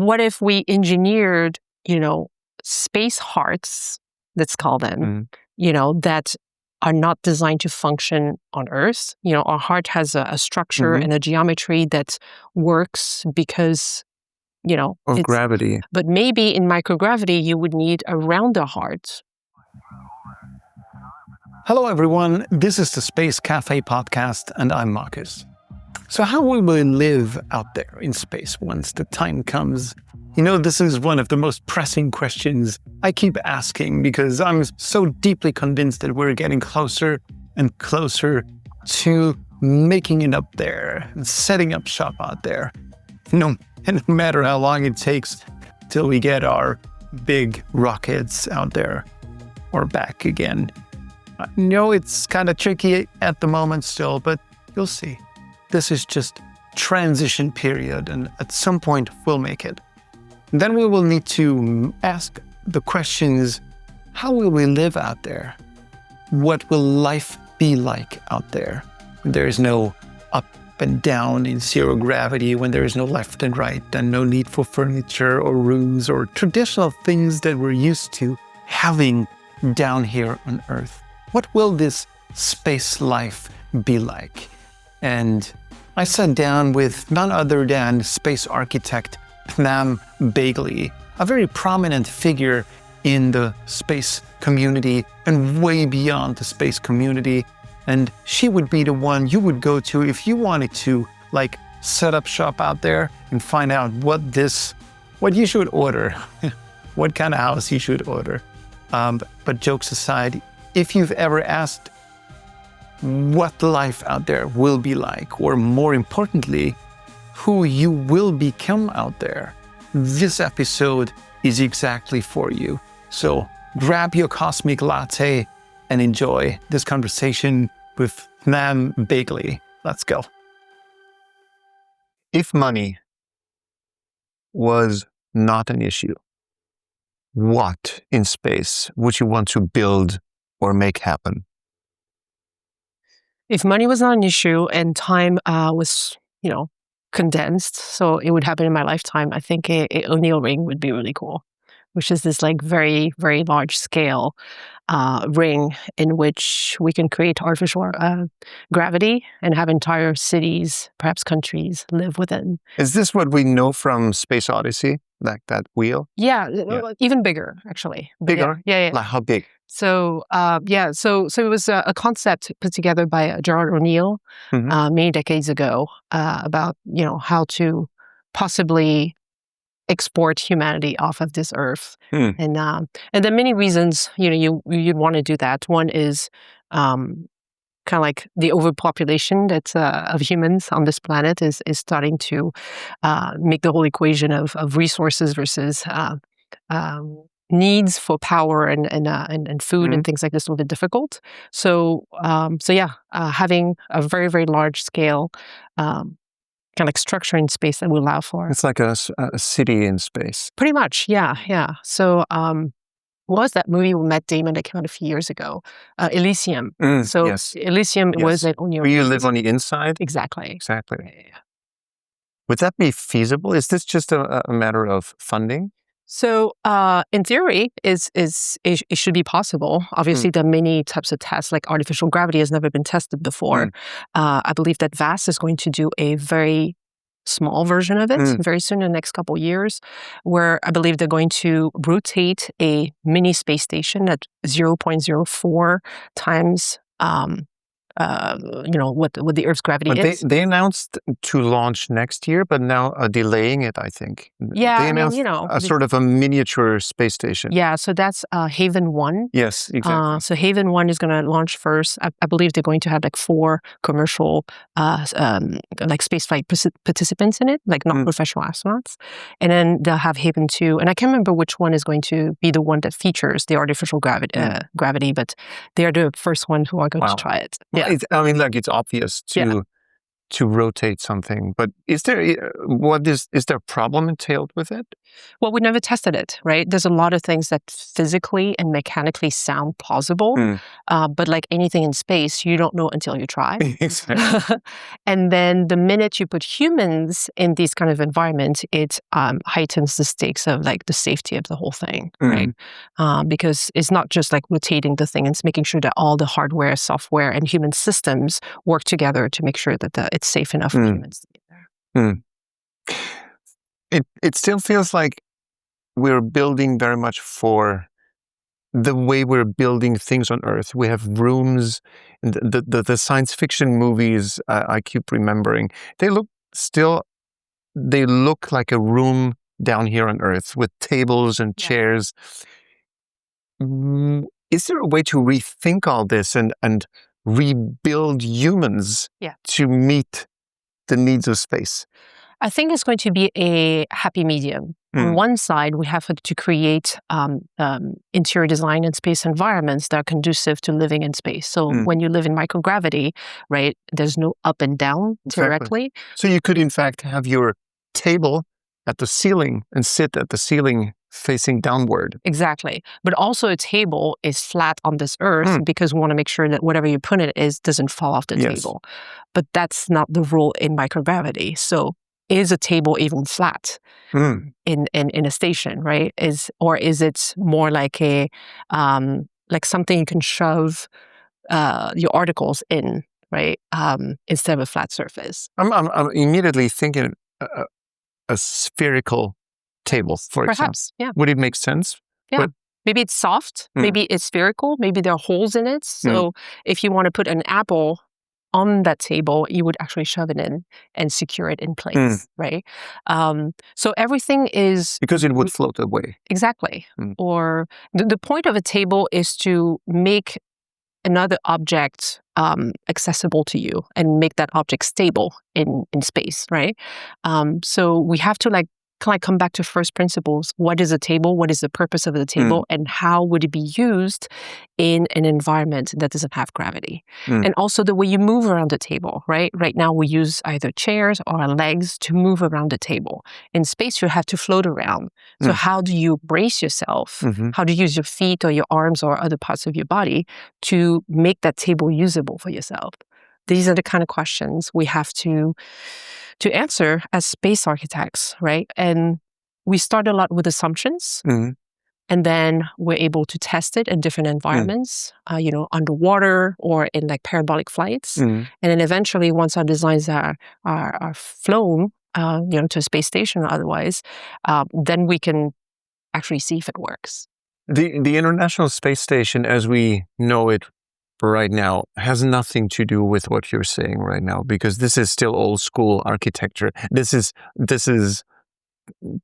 what if we engineered, space hearts, let's call them, that are not designed to function on Earth. Our heart has a structure and a geometry that works because, of gravity. But maybe in microgravity, you would need a rounder heart. Hello, everyone. This is the Space Café Podcast, and I'm Marcus. So how will we live out there in space once the time comes? This is one of the most pressing questions I keep asking because I'm so deeply convinced that we're getting closer and closer to making it up there and setting up shop out there. No matter how long it takes till we get our big rockets out there or back again. I know it's kind of tricky at the moment still, but you'll see. This is just transition period, and at some point we'll make it. Then we will need to ask the questions, how will we live out there? What will life be like out there? When there is no up and down in zero gravity, when there is no left and right, and no need for furniture or rooms or traditional things that we're used to having down here on Earth. What will this space life be like? And I sat down with none other than space architect Phnam Bagley, a very prominent figure in the space community and way beyond the space community. And she would be the one you would go to if you wanted to set up shop out there and find out what you should order, what kind of house you should order. But jokes aside, if you've ever asked what life out there will be like, or more importantly, who you will become out there, this episode is exactly for you. So grab your cosmic latte and enjoy this conversation with Phnam Bagley. Let's go. If money was not an issue, what in space would you want to build or make happen? If money was not an issue and time was, condensed, so it would happen in my lifetime, I think a O'Neill ring would be really cool, which is this very, very large scale ring in which we can create artificial gravity and have entire cities, perhaps countries, live within. Is this what we know from Space Odyssey, like that wheel? Yeah. Even bigger, actually. Bigger? Yeah. Like how big? So, so it was a concept put together by Gerard O'Neill many decades ago about, how to possibly export humanity off of this earth. And there are many reasons, you'd want to do that. One is kind of like the overpopulation that's of humans on this planet is starting to make the whole equation of resources versus needs for power and food and things like this a little bit difficult. So having a very, very large scale kind of like structure in space that will allow for. It's like a city in space. Pretty much, yeah. So what was that movie with Matt Damon that came out a few years ago? Elysium. Yes. Elysium was an O'Neill. Where you live on the inside? Exactly. Exactly. Would that be feasible? Is this just a matter of funding? So, in theory, it should be possible. Obviously, there are many types of tests, like artificial gravity has never been tested before. I believe that VAST is going to do a very small version of it very soon in the next couple of years, where I believe they're going to rotate a mini space station at 0.04 times what the Earth's gravity is. They announced to launch next year, but now are delaying it, I think. Yeah, they announced a sort of a miniature space station. Yeah, so that's Haven 1. Yes, exactly. So Haven 1 is going to launch first. I believe they're going to have 4 commercial spaceflight participants in it, not professional astronauts. And then they'll have Haven 2. And I can't remember which one is going to be the one that features the artificial gravity, but they are the first one who are going to try it. Yeah. It's obvious to to rotate something. But is there a problem entailed with it? Well, we never tested it, right? There's a lot of things that physically and mechanically sound plausible, but like anything in space, you don't know until you try. Exactly. And then the minute you put humans in these kind of environments, it heightens the stakes of like the safety of the whole thing, right? Because it's not just like rotating the thing; it's making sure that all the hardware, software, and human systems work together to make sure that it's safe enough for humans to be there. It still feels like we're building very much for the way we're building things on Earth. We have rooms, and the science fiction movies I keep remembering. They look like a room down here on Earth with tables and chairs. Is there a way to rethink all this and rebuild humans to meet the needs of space? I think it's going to be a happy medium. On one side, we have to create interior design and space environments that are conducive to living in space. So when you live in microgravity, right, there's no up and down directly. So you could, in fact, have your table at the ceiling and sit at the ceiling facing downward. Exactly. But also a table is flat on this Earth because we want to make sure that whatever you put it is doesn't fall off the table. But that's not the rule in microgravity. So is a table even flat in a station, right? Is it more like a like something you can shove your articles in, right? Instead of a flat surface. I'm immediately thinking a spherical table, for Perhaps, example. Would it make sense? Yeah. Maybe it's soft. Maybe it's spherical. Maybe there are holes in it. So if you want to put an apple on that table, you would actually shove it in and secure it in place, right? So everything is... Because it would float away. Exactly. Or the point of a table is to make another object accessible to you and make that object stable in space, right? So we have to come back to first principles. What is a table? What is the purpose of the table? And how would it be used in an environment that doesn't have gravity? And also the way you move around the table, right? Right now we use either chairs or our legs to move around the table. In space, you have to float around. So how do you brace yourself? How do you use your feet or your arms or other parts of your body to make that table usable for yourself? These are the kind of questions we have to answer as space architects, right? And we start a lot with assumptions, and then we're able to test it in different environments, underwater or in like parabolic flights. And then eventually, once our designs are flown, to a space station or otherwise, then we can actually see if it works. The International Space Station, as we know it right now, has nothing to do with what you're saying right now, because this is still old school architecture. This is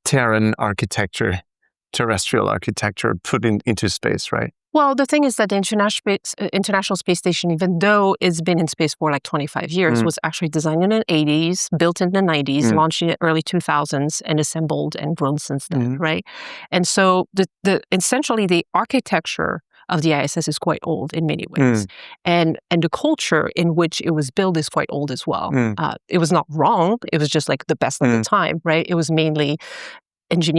Terran architecture, terrestrial architecture put into space, right? Well, the thing is that the International Space Station, even though it's been in space for like 25 years, was actually designed in the 80s, built in the 90s, launched in the early 2000s, and assembled and grown since then, right? And so essentially the architecture of the ISS is quite old in many ways. And the culture in which it was built is quite old as well. It was not wrong. It was just like the best at the time, right? It was mainly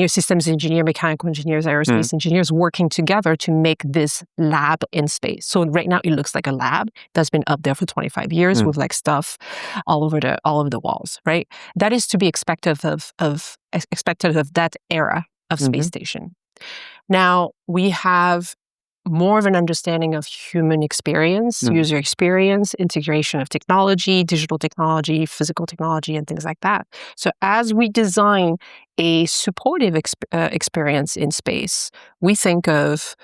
systems engineer, mechanical engineers, aerospace engineers working together to make this lab in space. So right now it looks like a lab that's been up there for 25 years with like stuff all over the walls, right? That is to be expected of that era of space station. Now we have more of an understanding of human experience, user experience, integration of technology, digital technology, physical technology, and things like that. So as we design a supportive experience in space, we think of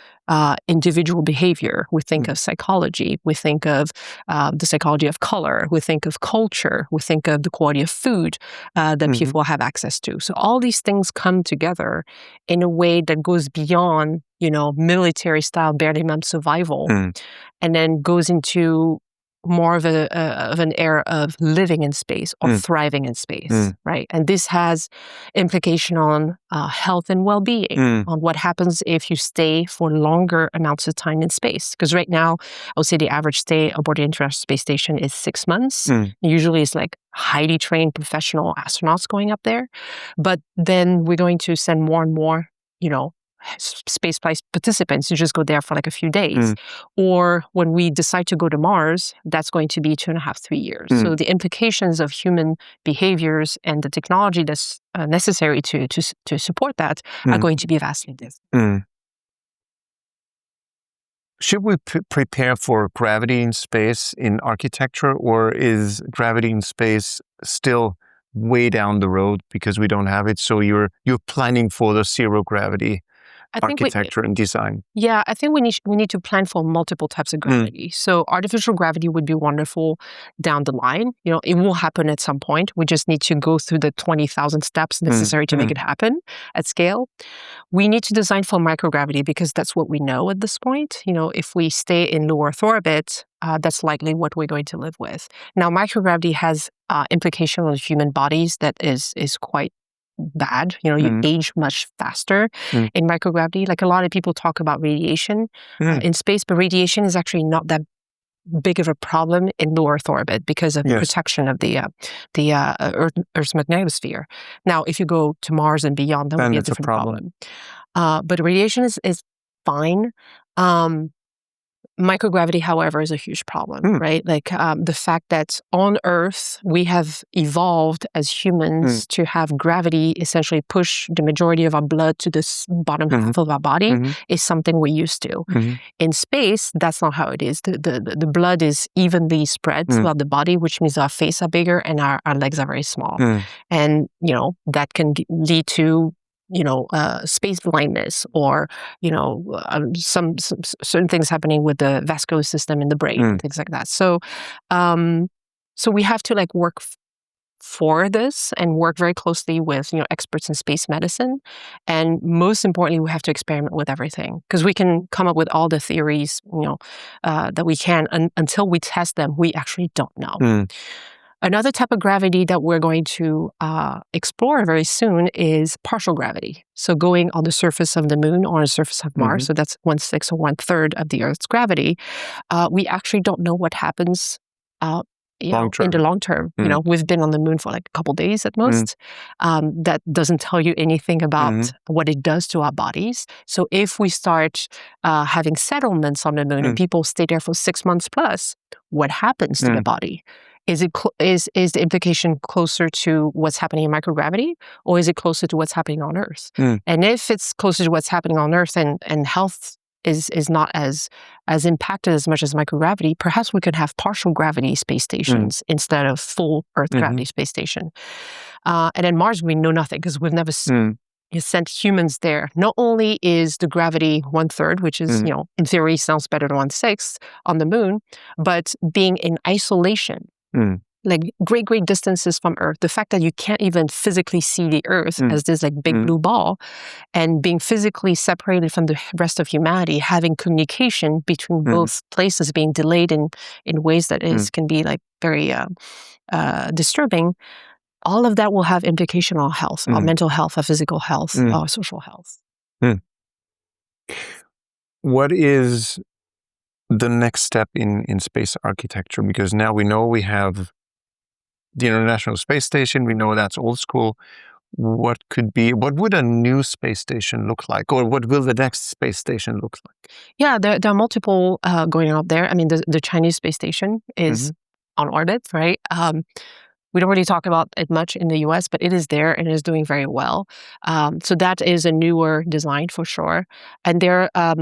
individual behavior, we think of psychology, we think of the psychology of color, we think of culture, we think of the quality of food that people have access to. So all these things come together in a way that goes beyond, military style bare minimum survival, and then goes into more of an era of living in space or thriving in space, right? And this has implication on health and well-being, on what happens if you stay for longer amounts of time in space. Because right now, I would say the average stay aboard the International Space Station is 6 months. Usually it's like highly trained professional astronauts going up there. But then we're going to send more and more, space flight participants to just go there for like a few days. Or when we decide to go to Mars, that's going to be 2.5, 3 years. So the implications of human behaviors and the technology that's necessary to support that are going to be vastly different. Should we prepare for gravity in space in architecture, or is gravity in space still way down the road because we don't have it? So you're planning for the zero gravity architecture and design. Yeah, I think we need to plan for multiple types of gravity. So artificial gravity would be wonderful down the line. It will happen at some point. We just need to go through the 20,000 steps necessary to make it happen at scale. We need to design for microgravity because that's what we know at this point. If we stay in low Earth orbit, that's likely what we're going to live with. Now, microgravity has implication on human bodies that is quite bad. You age much faster in microgravity. Like a lot of people talk about radiation in space, but radiation is actually not that big of a problem in low Earth orbit because of the protection of the Earth's magnetosphere. Now, if you go to Mars and beyond, that would be a different problem. But radiation is fine. Microgravity, however, is a huge problem, right? Like the fact that on Earth, we have evolved as humans to have gravity essentially push the majority of our blood to this bottom half of our body is something we're used to. In space, that's not how it is. The blood is evenly spread throughout the body, which means our face are bigger and our legs are very small. And, that can lead to space blindness or, some certain things happening with the vascular system in the brain, things like that. So we have to work for this and work very closely with, experts in space medicine. And most importantly, we have to experiment with everything because we can come up with all the theories, that we can until we test them, we actually don't know. Another type of gravity that we're going to explore very soon is partial gravity. So going on the surface of the moon or on the surface of Mars, so that's 1/6 or 1/3 of the Earth's gravity. We actually don't know what happens in the long term. We've been on the moon for like a couple days at most. That doesn't tell you anything about what it does to our bodies. So if we start having settlements on the moon and people stay there for 6 months plus, what happens to the body? Is the implication closer to what's happening in microgravity, or is it closer to what's happening on Earth? And if it's closer to what's happening on Earth and health is not as impacted as much as microgravity, perhaps we could have partial gravity space stations instead of full Earth gravity space station. And then Mars, we know nothing because we've never sent humans there. Not only is the gravity 1/3, which is, in theory sounds better than 1/6 on the moon, but being in isolation, like great distances from Earth, the fact that you can't even physically see the Earth as this big blue ball, and being physically separated from the rest of humanity, having communication between both places being delayed in ways that can be very disturbing. All of that will have implication on health, our mental health, our physical health, our social health. What is the next step in space architecture? Because now we know we have the International Space Station. We know that's old school. What would a new space station look like? Or what will the next space station look like? Yeah, there are multiple going out there. I mean, the Chinese space station is on orbit, right? We don't really talk about it much in the US, but it is there and it is doing very well. So that is a newer design for sure. And there are,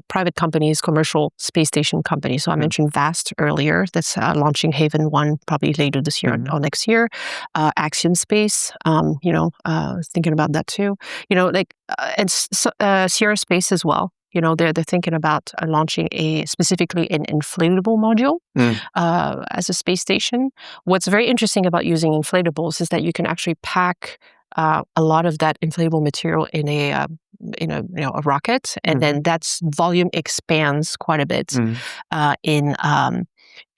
private companies, commercial space station companies. So I mentioned VAST earlier, that's launching Haven 1 probably later this year or next year. Axiom Space, thinking about that too. And Sierra Space as well. They're thinking about launching specifically an inflatable module as a space station. What's very interesting about using inflatables is that you can actually pack a lot of that inflatable material in a rocket, and then that volume expands quite a bit in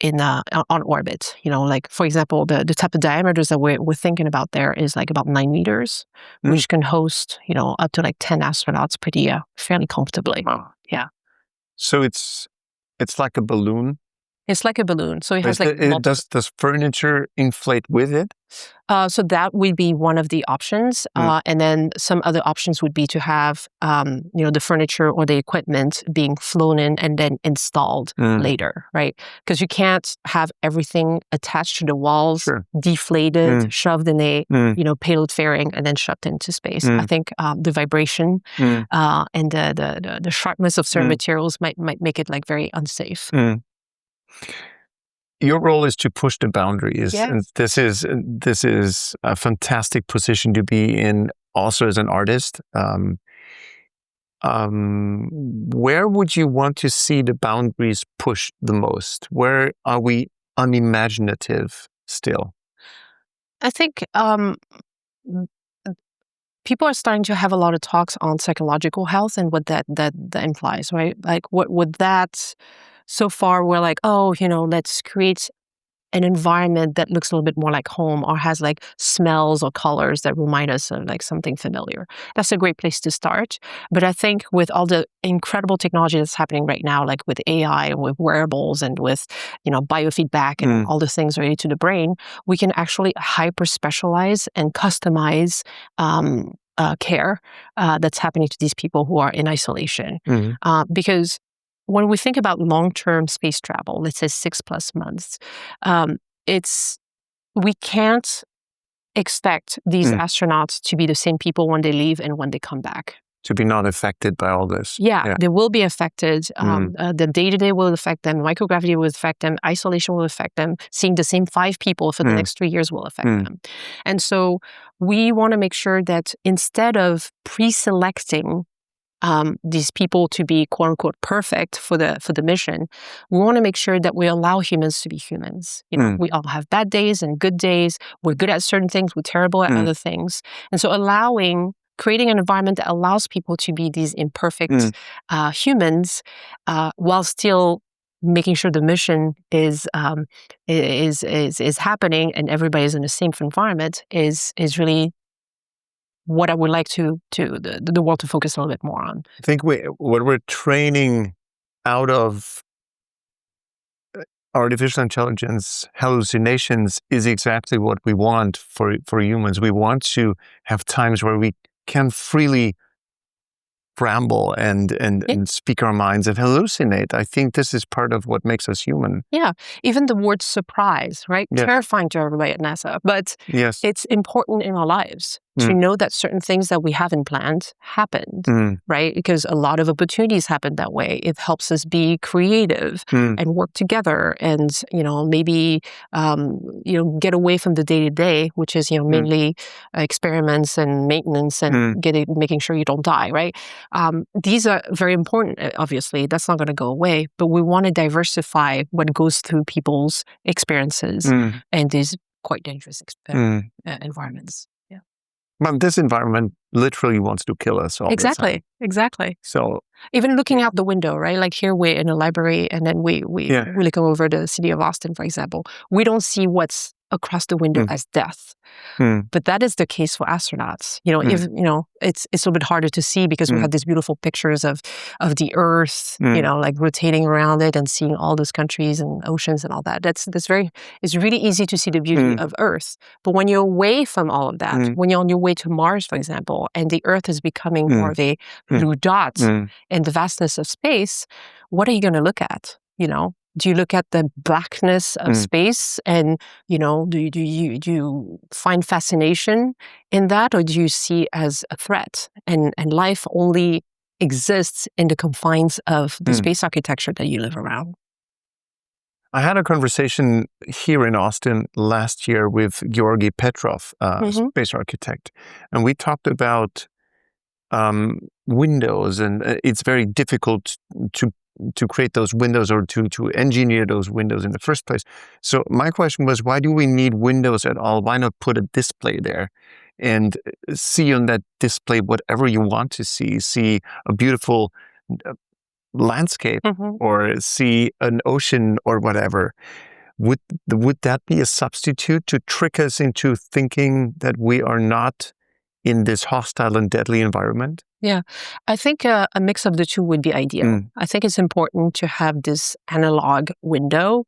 on orbit. Like for example, the type of diameters that we're thinking about there is like about 9 meters, which can host up to like 10 astronauts pretty fairly comfortably. Wow. Yeah. So it's like a balloon. It's like a balloon. So it has like does furniture inflate with it? So that would be one of the options. And then some other options would be to have, the furniture or the equipment being flown in and then installed later, right? Because you can't have everything attached to the walls, deflated, shoved in a, payload fairing and then shoved into space. I think the vibration and the sharpness of certain materials might make it like very unsafe. Your role is to push the boundaries, yes. and this is a fantastic position to be in, also as an artist. Where would you want to see the boundaries pushed the most? Where are we unimaginative still? I think people are starting to have a lot of talks on psychological health and what that implies, right? Like what would that... So far, we're like, let's create an environment that looks a little bit more like home or has like smells or colors that remind us of like something familiar. That's a great place to start. But I think with all the incredible technology that's happening right now, like with AI and with wearables and with, biofeedback and all the things related to the brain, we can actually hyper specialize and customize care that's happening to these people who are in isolation. Because when we think about long-term space travel, let's say 6+ months, we can't expect these astronauts to be the same people when they leave and when they come back. To be not affected by all this. Yeah. They will be affected. The day-to-day will affect them. Microgravity will affect them. Isolation will affect them. Seeing the same 5 people for the next 3 years will affect them. And so we want to make sure that instead of pre-selecting these people to be quote unquote perfect for the mission, we want to make sure that we allow humans to be humans. We all have bad days and good days. We're good at certain things. We're terrible at other things. And so creating an environment that allows people to be these imperfect humans, while still making sure the mission is happening and everybody's in a safe environment is really what I would like the world to focus a little bit more on. I think what we're training out of artificial intelligence hallucinations is exactly what we want for humans. We want to have times where we can freely ramble and speak our minds and hallucinate. I think this is part of what makes us human. Yeah. Even the word surprise, right? Yes. Terrifying to everybody at NASA, but it's important in our lives to know that certain things that we haven't planned happened, right? Because a lot of opportunities happen that way. It helps us be creative and work together and, maybe, get away from the day-to-day, which is, mainly experiments and maintenance and making sure you don't die, right? These are very important, obviously. That's not going to go away, but we want to diversify what goes through people's experiences and these quite dangerous environments. Yeah. Well, this environment literally wants to kill us all the time. Exactly. So even looking out the window, right? Like here we're in a library and then we look over the city of Austin, for example. We don't see what's across the window as death. But that is the case for astronauts. If it's a little bit harder to see because we have these beautiful pictures of the Earth, like rotating around it and seeing all those countries and oceans and all that. It's really easy to see the beauty of Earth. But when you're away from all of that, when you're on your way to Mars, for example, and the Earth is becoming more of a blue dot in the vastness of space, what are you going to look at? Do you look at the blackness of space and, do you find fascination in that, or do you see as a threat? And life only exists in the confines of the space architecture that you live around. I had a conversation here in Austin last year with Georgy Petrov, space architect, and we talked about windows, and it's very difficult to create those windows or to engineer those windows in the first place. So my question was, why do we need windows at all? Why not put a display there and see on that display whatever you want to see? See a beautiful landscape or see an ocean or whatever. would that be a substitute to trick us into thinking that we are not in this hostile and deadly environment? Yeah, I think a mix of the two would be ideal. I think it's important to have this analog window.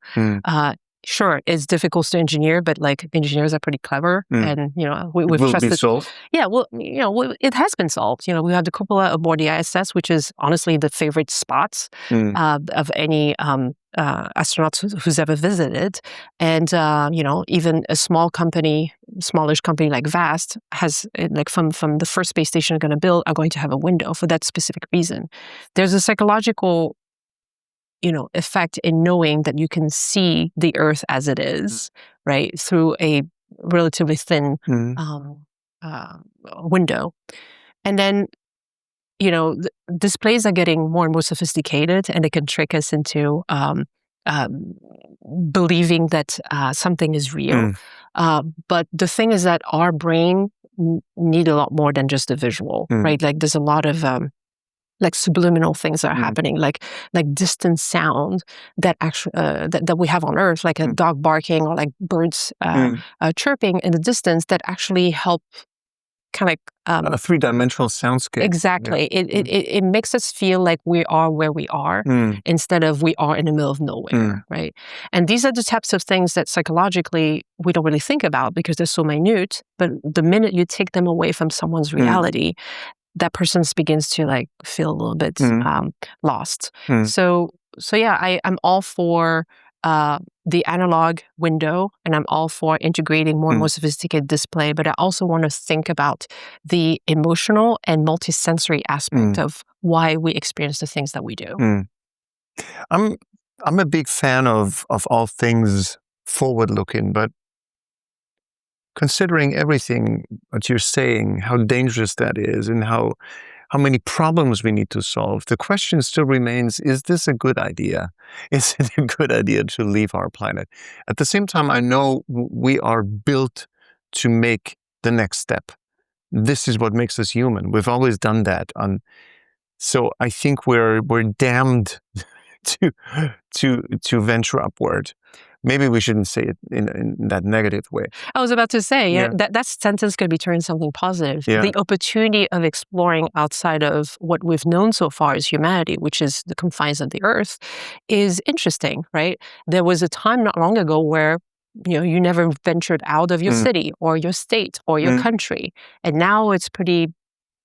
Sure, it's difficult to engineer, but like engineers are pretty clever, and we've will trusted. Be solved. Yeah, well, it has been solved. We have the cupola aboard the ISS, which is honestly the favorite spots of any astronaut who's ever visited, and even a smallish company like Vast has like from the first space station they're going to build are going to have a window for that specific reason. There's a psychological effect in knowing that you can see the Earth as it is, right, through a relatively thin window. And then, displays are getting more and more sophisticated, and they can trick us into believing that something is real. But the thing is that our brain need a lot more than just the visual, right? Like there's a lot of like subliminal things are happening, like distant sound that actually that we have on Earth, like a dog barking or like birds chirping in the distance that actually help kind of a three-dimensional soundscape. Exactly. Yeah. It makes us feel like we are where we are instead of we are in the middle of nowhere, right? And these are the types of things that psychologically we don't really think about because they're so minute. But the minute you take them away from someone's reality, that person begins to like feel a little bit lost. So yeah, I'm all for the analog window, and I'm all for integrating more and more sophisticated display. But I also want to think about the emotional and multisensory aspect of why we experience the things that we do. I'm a big fan of all things forward-looking, but considering everything that you're saying, how dangerous that is, and how many problems we need to solve, the question still remains, is this a good idea? Is it a good idea to leave our planet? At the same time, I know we are built to make the next step. This is what makes us human. We've always done that. So I think we're damned to venture upward. Maybe we shouldn't say it in that negative way. I was about to say, that sentence could be turned something positive. Yeah. The opportunity of exploring outside of what we've known so far as humanity, which is the confines of the Earth, is interesting, right? There was a time not long ago where you never ventured out of your city or your state or your country. And now it's pretty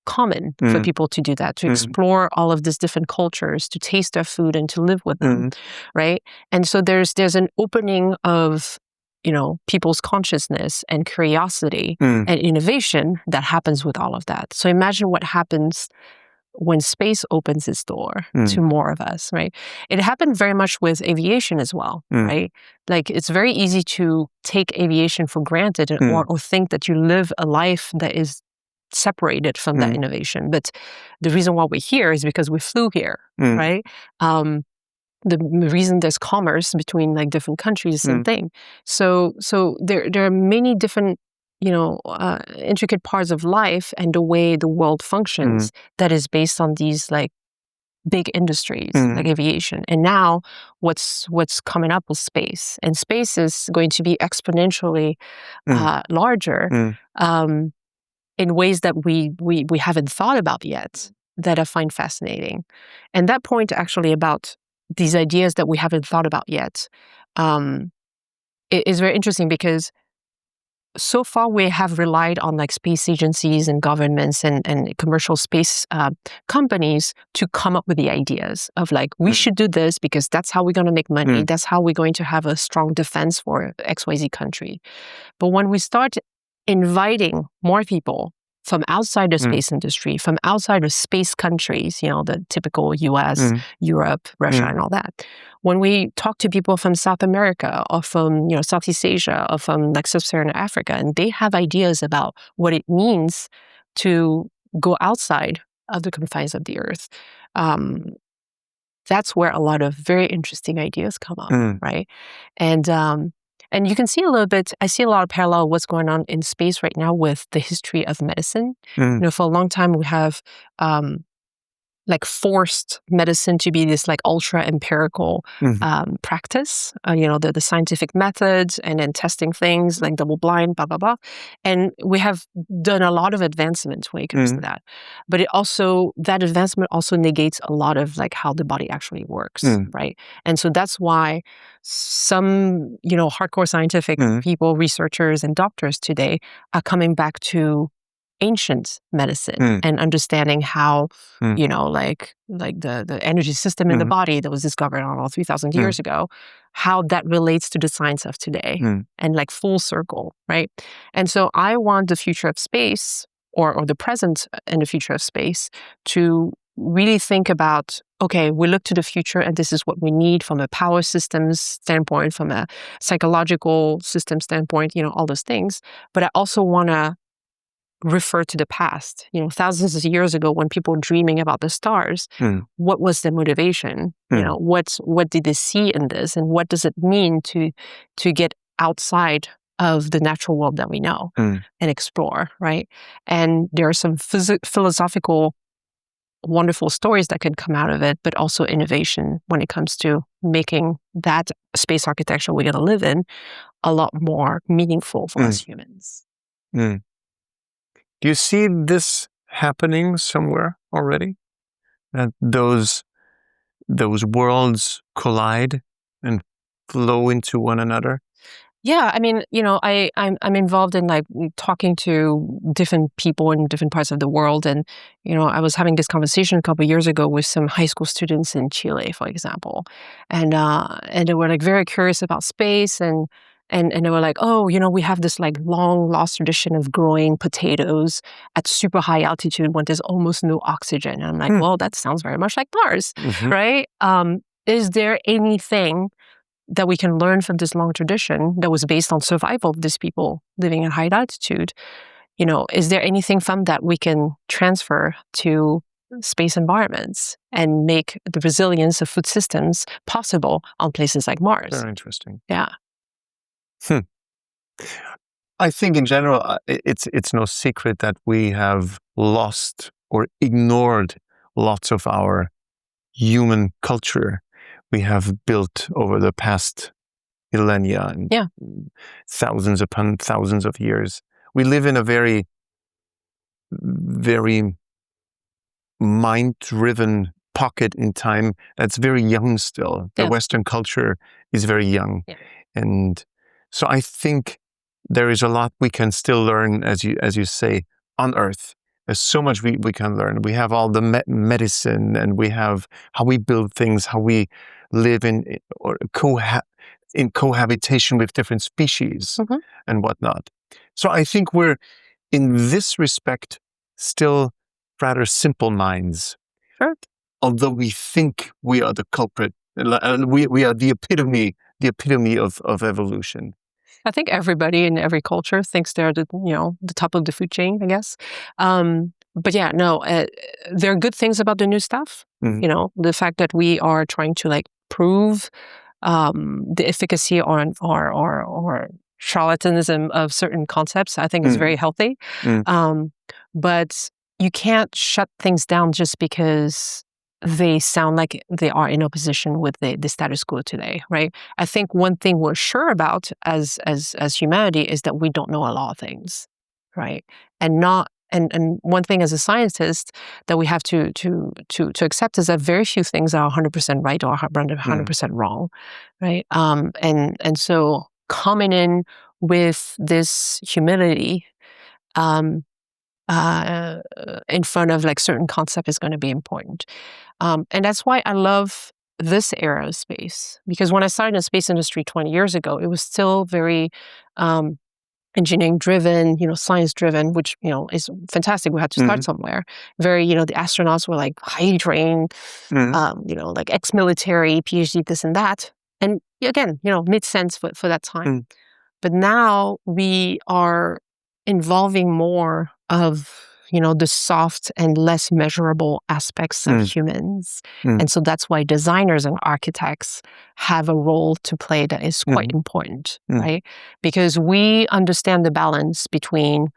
common for people to do that, to explore all of these different cultures, to taste their food and to live with them, right? And so there's an opening of people's consciousness and curiosity and innovation that happens with all of that. So imagine what happens when space opens its door to more of us, right? It happened very much with aviation as well, right? Like it's very easy to take aviation for granted or think that you live a life that is separated from that innovation. But the reason why we're here is because we flew here, right? The reason there's commerce between like different countries is the same thing. So there are many different, intricate parts of life and the way the world functions that is based on these like big industries like aviation. And now what's coming up with space, and space is going to be exponentially larger in ways that we haven't thought about yet, that I find fascinating. And that point actually about these ideas that we haven't thought about yet is very interesting because so far we have relied on like space agencies and governments and commercial space companies to come up with the ideas of like, we should do this because that's how we're going to make money. That's how we're going to have a strong defense for XYZ country. But when we start inviting more people from outside the space industry, from outside of space countries, the typical US, Europe, Russia, and all that. When we talk to people from South America or from, Southeast Asia or from like Sub-Saharan Africa, and they have ideas about what it means to go outside of the confines of the Earth, that's where a lot of very interesting ideas come up, right? And you can see a little bit, I see a lot of parallel what's going on in space right now with the history of medicine. For a long time we have, like forced medicine to be this like ultra empirical practice, the scientific methods and then testing things like double blind, blah, blah, blah. And we have done a lot of advancements when it comes to that. But that advancement also negates a lot of like how the body actually works, right? And so that's why some, hardcore scientific people, researchers and doctors today are coming back to ancient medicine and understanding how, like the energy system in the body that was discovered, I don't know, 3,000 years ago, how that relates to the science of today and like full circle, right? And so I want the future of space or the present and the future of space to really think about, okay, we look to the future and this is what we need from a power systems standpoint, from a psychological system standpoint, all those things. But I also want to refer to the past, thousands of years ago when people were dreaming about the stars. What was the motivation? What did they see in this, and what does it mean to get outside of the natural world that we know and explore, right? And there are some philosophical, wonderful stories that could come out of it, but also innovation when it comes to making that space architecture we're going to live in a lot more meaningful for us humans. Do you see this happening somewhere already? That those worlds collide and flow into one another? Yeah, I mean, I'm involved in like talking to different people in different parts of the world, and I was having this conversation a couple of years ago with some high school students in Chile, for example, and they were like very curious about space, and they were like, oh, we have this like long lost tradition of growing potatoes at super high altitude when there's almost no oxygen. And I'm like, well, that sounds very much like Mars, right? Is there anything that we can learn from this long tradition that was based on survival of these people living at high altitude? Is there anything from that we can transfer to space environments and make the resilience of food systems possible on places like Mars? Very interesting. Yeah. I think in general, it's no secret that we have lost or ignored lots of our human culture we have built over the past millennia and thousands upon thousands of years. We live in a very, very mind-driven pocket in time that's very young still. The Western culture is very young. Yeah. And so I think there is a lot we can still learn, as you say, on Earth. There's so much we can learn. We have all the medicine, and we have how we build things, how we live in cohabitation with different species and whatnot. So I think we're, in this respect, still rather simple minds. Sure. Although we think we are the culprit, and we are the epitome of evolution. I think everybody in every culture thinks they're the top of the food chain, I guess. But yeah, no, there are good things about the new stuff. The fact that we are trying to like prove the efficacy or charlatanism of certain concepts, I think is very healthy. But you can't shut things down just because they sound like they are in opposition with the status quo today, right? I think one thing we're sure about as humanity is that we don't know a lot of things, right? And one thing as a scientist that we have to accept is that very few things are 100% right or 100% wrong, right? And so coming in with this humility in front of like certain concept is going to be important. And that's why I love this era of space, because when I started in the space industry 20 years ago, it was still very engineering driven, science driven, which, is fantastic. We had to start somewhere. Very, the astronauts were like highly trained, like ex-military, PhD, this and that. And again, made sense for that time. But now we are involving more of the soft and less measurable aspects of humans. And so that's why designers and architects have a role to play that is quite important, right? Because we understand the balance between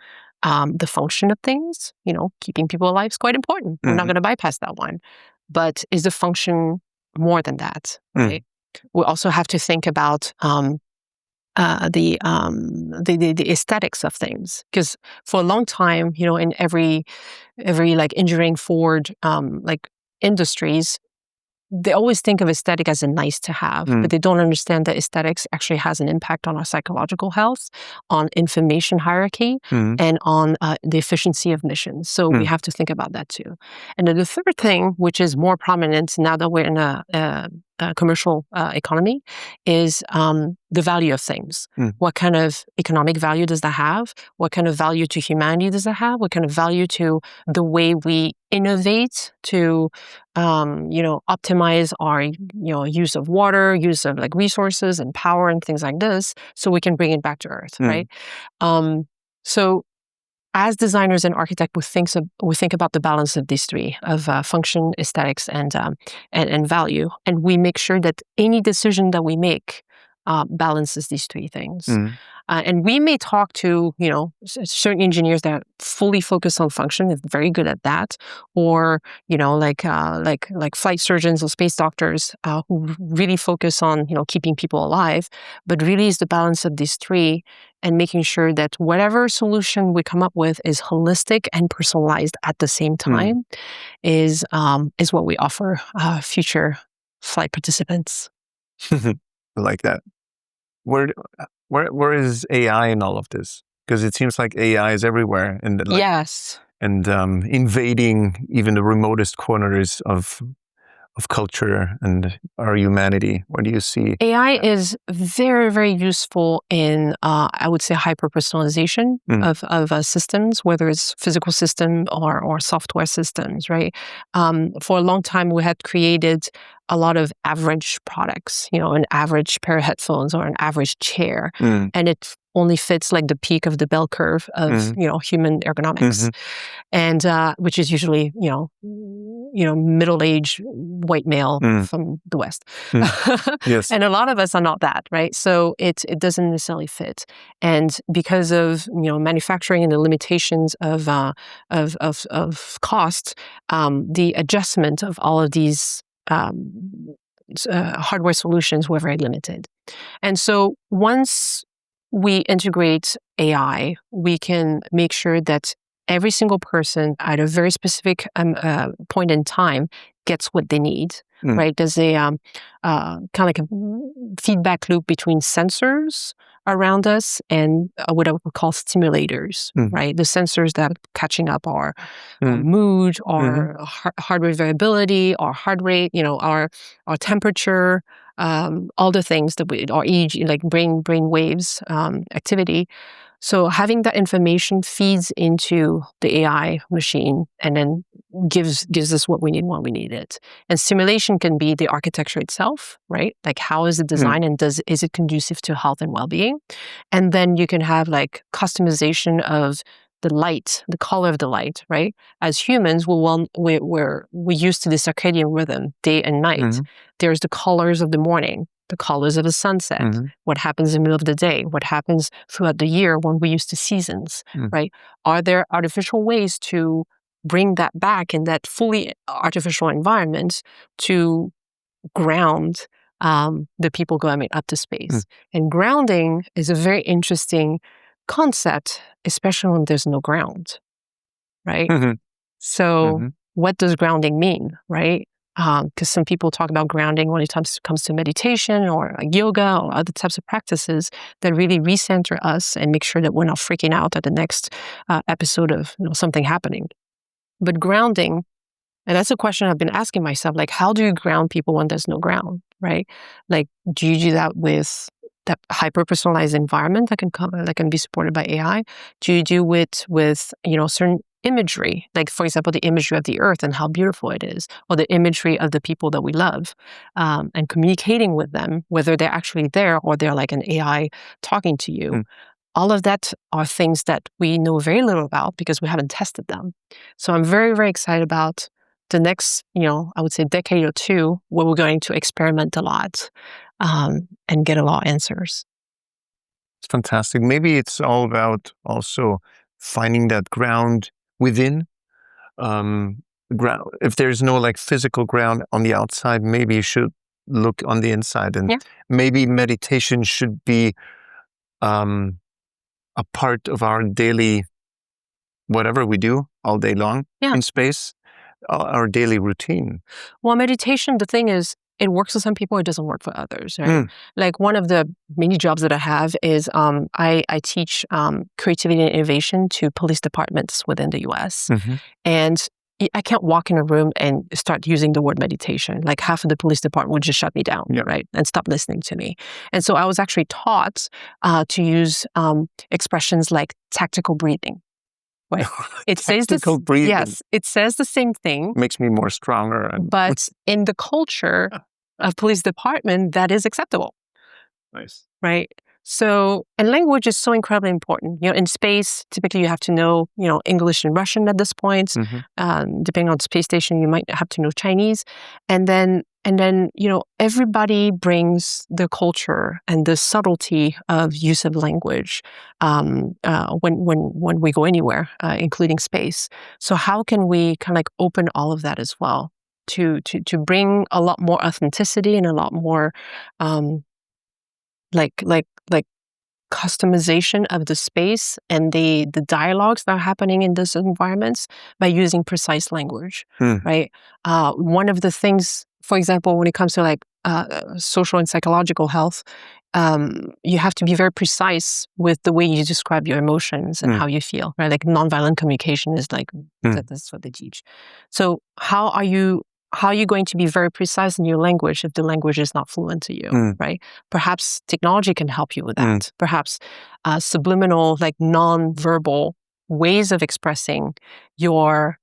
The function of things, keeping people alive is quite important. We're not going to bypass that one. But is the function more than that, right? We also have to think about the aesthetics of things, because for a long time, in every like engineering forward like industries, they always think of aesthetic as a nice to have, but they don't understand that aesthetics actually has an impact on our psychological health, on information hierarchy, and on the efficiency of missions. So we have to think about that too. And then the third thing, which is more prominent now that we're in a commercial economy, is the value of things. What kind of economic value does that have? What kind of value to humanity does that have? What kind of value to the way we innovate to optimize our use of water, use of like resources and power and things like this, so we can bring it back to Earth, right? So as designers and architects, we think about the balance of these three, of function, aesthetics, and value, and we make sure that any decision that we make balances these three things. And we may talk to certain engineers that fully focus on function, is very good at that, or like flight surgeons or space doctors who really focus on keeping people alive. But really, is the balance of these three, and making sure that whatever solution we come up with is holistic and personalized at the same time, is what we offer future flight participants. I like that. Where is AI in all of this? Because it seems like AI is everywhere, and yes, and invading even the remotest corners of culture and our humanity. Where do you see AI is very, very useful in, I would say, hyper-personalization of systems, whether it's physical system or software systems, right? For a long time, we had created a lot of average products, an average pair of headphones or an average chair, and it only fits like the peak of the bell curve of human ergonomics, and which is usually middle-aged white male from the West. Yes. And a lot of us are not that, right? So it doesn't necessarily fit, and because of manufacturing and the limitations of cost, the adjustment of all of these hardware solutions were very limited. And so once we integrate AI, we can make sure that every single person at a very specific point in time gets what they need, right? There's a kind of like a feedback loop between sensors around us and what I would call stimulators, right? The sensors that are catching up our mood, our heart rate variability, our heart rate, our temperature, all the things that our EEG, like brain waves activity. So having that information feeds into the AI machine and then gives us what we need when we need it. And simulation can be the architecture itself, right? Like how is it designed and is it conducive to health and well-being? And then you can have like customization of the light, the color of the light, right? As humans, we're used to the circadian rhythm, day and night. There's the colors of the morning, the colors of the sunset, what happens in the middle of the day, what happens throughout the year when we're used to seasons, right? Are there artificial ways to bring that back in that fully artificial environment to ground the people going up to space? And grounding is a very interesting concept, especially when there's no ground, right? So what does grounding mean, right? Because some people talk about grounding when it comes to meditation or like yoga or other types of practices that really recenter us and make sure that we're not freaking out at the next episode of something happening. But grounding, and that's a question I've been asking myself, like how do you ground people when there's no ground, right? Like do you do that with that hyper-personalized environment that can be supported by AI? Do you do it with certain imagery, like for example, the imagery of the Earth and how beautiful it is, or the imagery of the people that we love, and communicating with them, whether they're actually there or they're like an AI talking to you. All of that are things that we know very little about because we haven't tested them. So I'm very, very excited about the next, I would say decade or two, where we're going to experiment a lot and get a lot of answers. It's fantastic. Maybe it's all about also finding that ground within. Ground. If there's no like physical ground on the outside, maybe you should look on the inside, and maybe meditation should be a part of our daily, whatever we do all day long in space, our daily routine. Well, meditation, the thing is, it works for some people, it doesn't work for others, right? Like one of the many jobs that I have is I teach creativity and innovation to police departments within the US. And I can't walk in a room and start using the word meditation. Like half of the police department would just shut me down, right? And stop listening to me. And so I was actually taught to use expressions like tactical breathing. Right. It says Tactical breathing. Yes, it says the same thing. Makes me more stronger. But in the culture of police department, that is acceptable. Nice. Right. So, and language is so incredibly important. You know, in space, typically you have to know, English and Russian at this point. Depending on the space station, you might have to know Chinese. And then, everybody brings the culture and the subtlety of use of language when we go anywhere, including space. So how can we kind of like open all of that as well to bring a lot more authenticity and a lot more like customization of the space and the dialogues that are happening in those environments by using precise language, right? One of the things, for example, when it comes to like social and psychological health, you have to be very precise with the way you describe your emotions and how you feel, right? Like nonviolent communication is like, that's what they teach. So how are you going to be very precise in your language if the language is not fluent to you, right? Perhaps technology can help you with that. Perhaps subliminal, like non-verbal ways of expressing your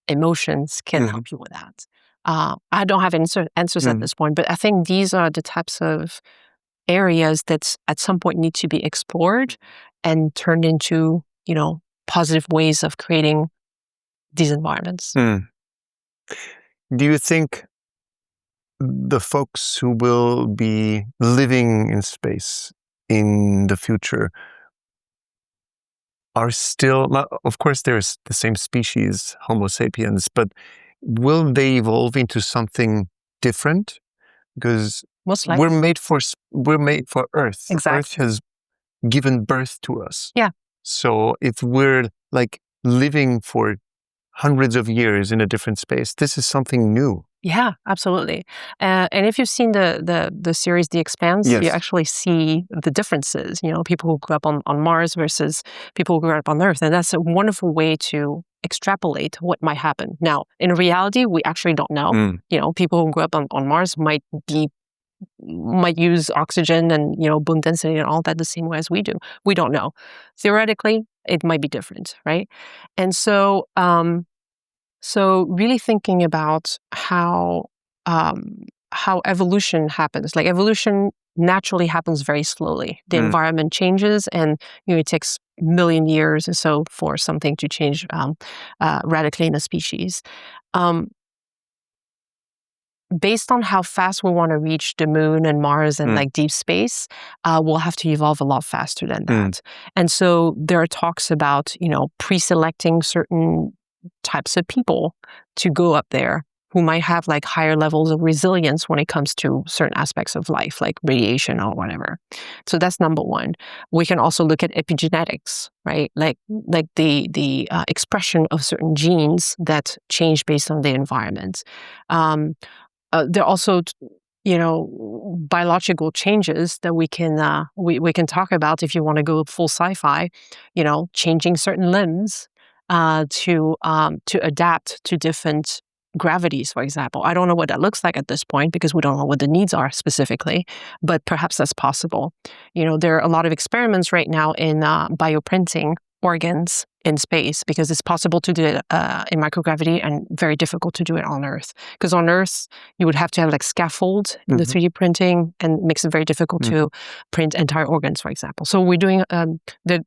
emotions can help you with that. I don't have answers at this point, but I think these are the types of areas that at some point need to be explored and turned into, positive ways of creating these environments. Do you think the folks who will be living in space in the future are still, of course, there's the same species, Homo sapiens, but will they evolve into something different? Because we're made for Earth. Exactly. Earth has given birth to us. Yeah. So if we're like living for hundreds of years in a different space, this is something new. Yeah, absolutely. And if you've seen the series The Expanse, you actually see the differences. People who grew up on Mars versus people who grew up on Earth, and that's a wonderful way to extrapolate what might happen. Now, in reality, we actually don't know. People who grew up on Mars might use oxygen and bone density and all that the same way as we do. We don't know. Theoretically, it might be different, right? And so, really thinking about how evolution happens. Like evolution naturally happens very slowly. The environment changes, and it takes a million years or so for something to change radically in a species. Based on how fast we want to reach the moon and Mars and like deep space, we'll have to evolve a lot faster than that. And so there are talks about, pre-selecting certain types of people to go up there who might have like higher levels of resilience when it comes to certain aspects of life, like radiation or whatever. So that's number one. We can also look at epigenetics, right? Like the expression of certain genes that change based on the environment. There are also, biological changes that we can we can talk about if you want to go full sci-fi. Changing certain limbs to adapt to different gravities, for example. I don't know what that looks like at this point because we don't know what the needs are specifically, but perhaps that's possible. There are a lot of experiments right now in bioprinting organs in space because it's possible to do it in microgravity and very difficult to do it on Earth. Because on Earth, you would have to have like scaffold in the 3D printing, and it makes it very difficult to print entire organs, for example. So we're doing,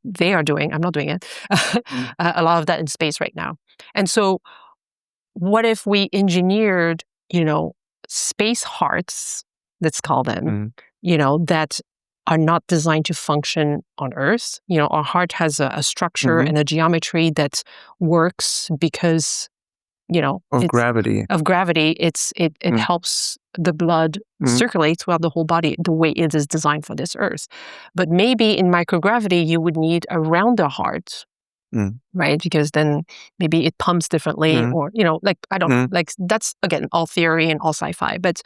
they are doing, I'm not doing it, a lot of that in space right now. And so what if we engineered, space hearts, let's call them, that are not designed to function on Earth. Our heart has a structure and a geometry that works because, of gravity. It helps the blood circulate throughout the whole body the way it is designed for this Earth. But maybe in microgravity, you would need a rounder heart, right? Because then maybe it pumps differently, or, I don't know, that's, again, all theory and all sci-fi. But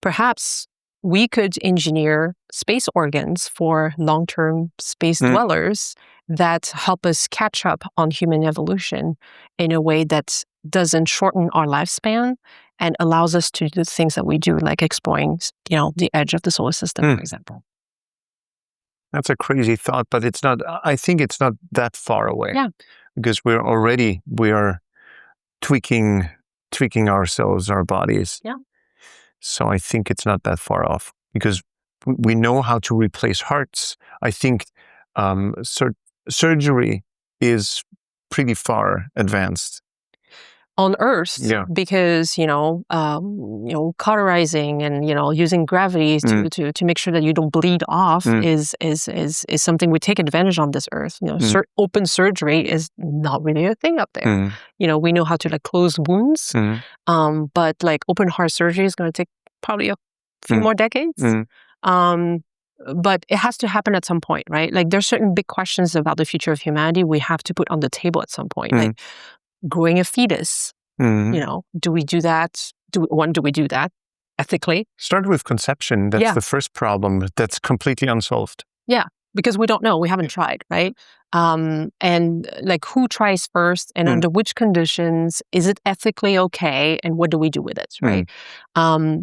perhaps we could engineer space organs for long-term space dwellers that help us catch up on human evolution in a way that doesn't shorten our lifespan and allows us to do things that we do, like exploring, the edge of the solar system, for example. That's a crazy thought, but it's not. I think it's not that far away. Yeah, because we are tweaking ourselves, our bodies. Yeah. So I think it's not that far off, because we know how to replace hearts. I think surgery is pretty far advanced on Earth, because cauterizing and using gravity to make sure that you don't bleed off is something we take advantage on this Earth. Open surgery is not really a thing up there. We know how to close wounds, but open heart surgery is going to take probably a few more decades. But it has to happen at some point, right? There's certain big questions about the future of humanity we have to put on the table at some point. Growing a fetus, do we do that? Do we do that ethically? Start with conception. That's the first problem that's completely unsolved. Yeah, because we don't know. We haven't tried, right? And who tries first and under which conditions? Is it ethically okay? And what do we do with it, right?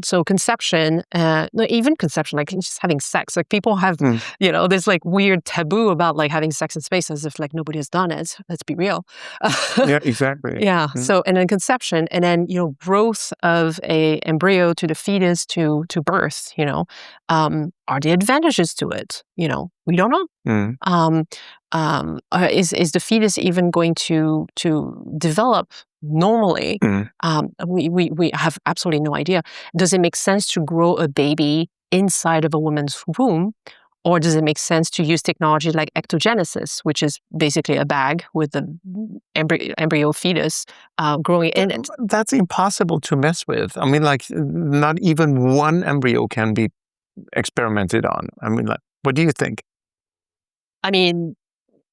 So conception, even conception, just having sex. People have, this weird taboo about having sex in space, as if nobody has done it. Let's be real. Yeah, exactly. Yeah. So, and then conception, and then, growth of a embryo to the fetus to birth, are the advantages to it? We don't know. Is the fetus even going to develop normally? We have absolutely no idea. Does it make sense to grow a baby inside of a woman's womb? Or does it make sense to use technology like ectogenesis, which is basically a bag with the embryo fetus growing in it? That's impossible to mess with. I mean, not even one embryo can be experimented on. I mean, what do you think? I mean,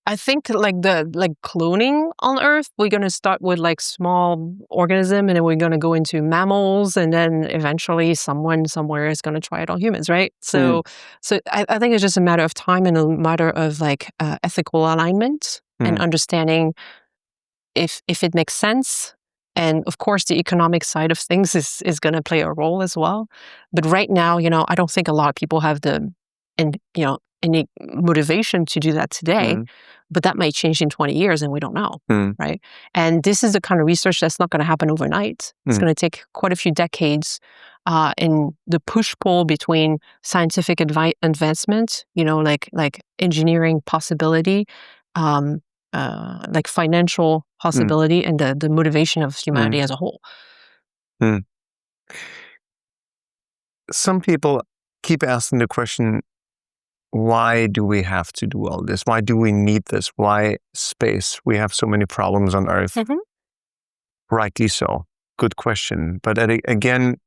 I think the cloning on Earth, we're going to start with small organism, and then we're going to go into mammals, and then eventually someone somewhere is going to try it on humans, right? So I think it's just a matter of time and a matter of ethical alignment and understanding if it makes sense. And of course, the economic side of things is going to play a role as well. But right now, I don't think a lot of people have any motivation to do that today, but that might change in 20 years and we don't know, right? And this is the kind of research that's not going to happen overnight. It's going to take quite a few decades in the push-pull between scientific advancement, engineering possibility, financial possibility, and the motivation of humanity as a whole. Some people keep asking the question, why do we have to do all this? Why do we need this? Why space? We have so many problems on Earth. Rightly so. Good question. But again,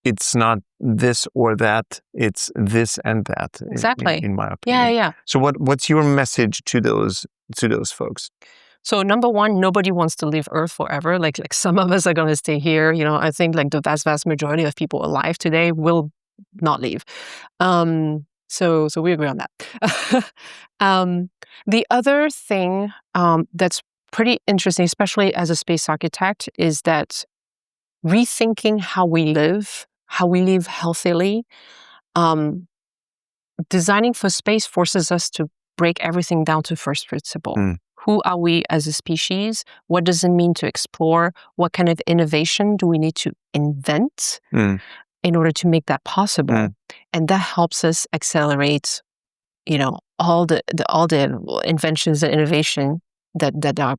it's not this or that. It's this and that. Exactly. In my opinion. Yeah. So what's your message to those folks? So number one, nobody wants to leave Earth forever. Like some of us are going to stay here. I think the vast majority of people alive today will not leave. So we agree on that. The other thing that's pretty interesting, especially as a space architect, is that rethinking how we live healthily. Designing for space forces us to break everything down to first principle. Who are we as a species? What does it mean to explore? What kind of innovation do we need to invent in order to make that possible? And that helps us accelerate, all the inventions and innovation that are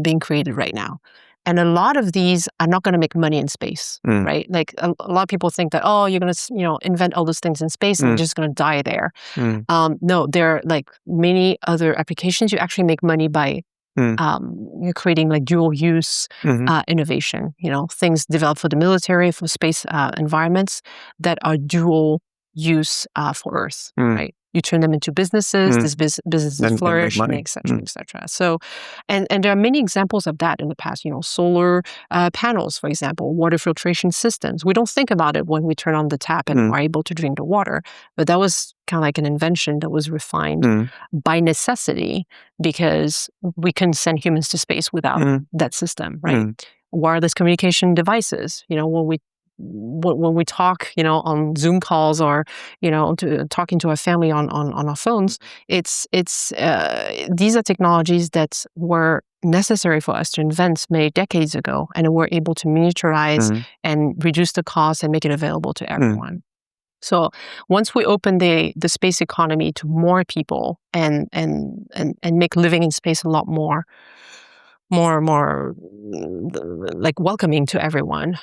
being created right now. And a lot of these are not going to make money in space, right? Like a lot of people think that, oh, you're going to, invent all those things in space and you're just going to die there. No, there are like many other applications. You actually make money by you're creating like dual use innovation, things developed for the military, for space environments that are dual use for Earth, right? You turn them into businesses, these businesses flourish, and et cetera, et cetera. So, and there are many examples of that in the past, solar panels, for example, water filtration systems. We don't think about it when we turn on the tap and are able to drink the water, but that was kind of like an invention that was refined by necessity because we couldn't send humans to space without that system, right? Wireless communication devices, when we talk, on Zoom calls or, talking to our family on our phones, it's these are technologies that were necessary for us to invent many decades ago, and we're able to miniaturize and reduce the cost and make it available to everyone. So once we open the space economy to more people and make living in space a lot more like welcoming to everyone,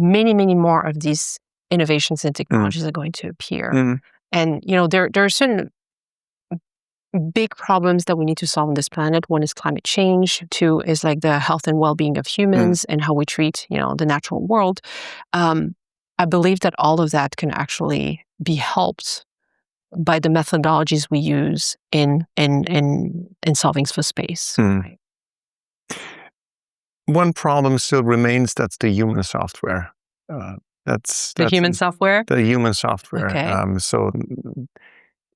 many more of these innovations and technologies are going to appear. And, there are certain big problems that we need to solve on this planet. One is climate change. Two is like the health and well-being of humans and how we treat, the natural world. I believe that all of that can actually be helped by the methodologies we use in solving for space. Right? One problem still remains, that's the human software. That's the human software? The human software. Okay. So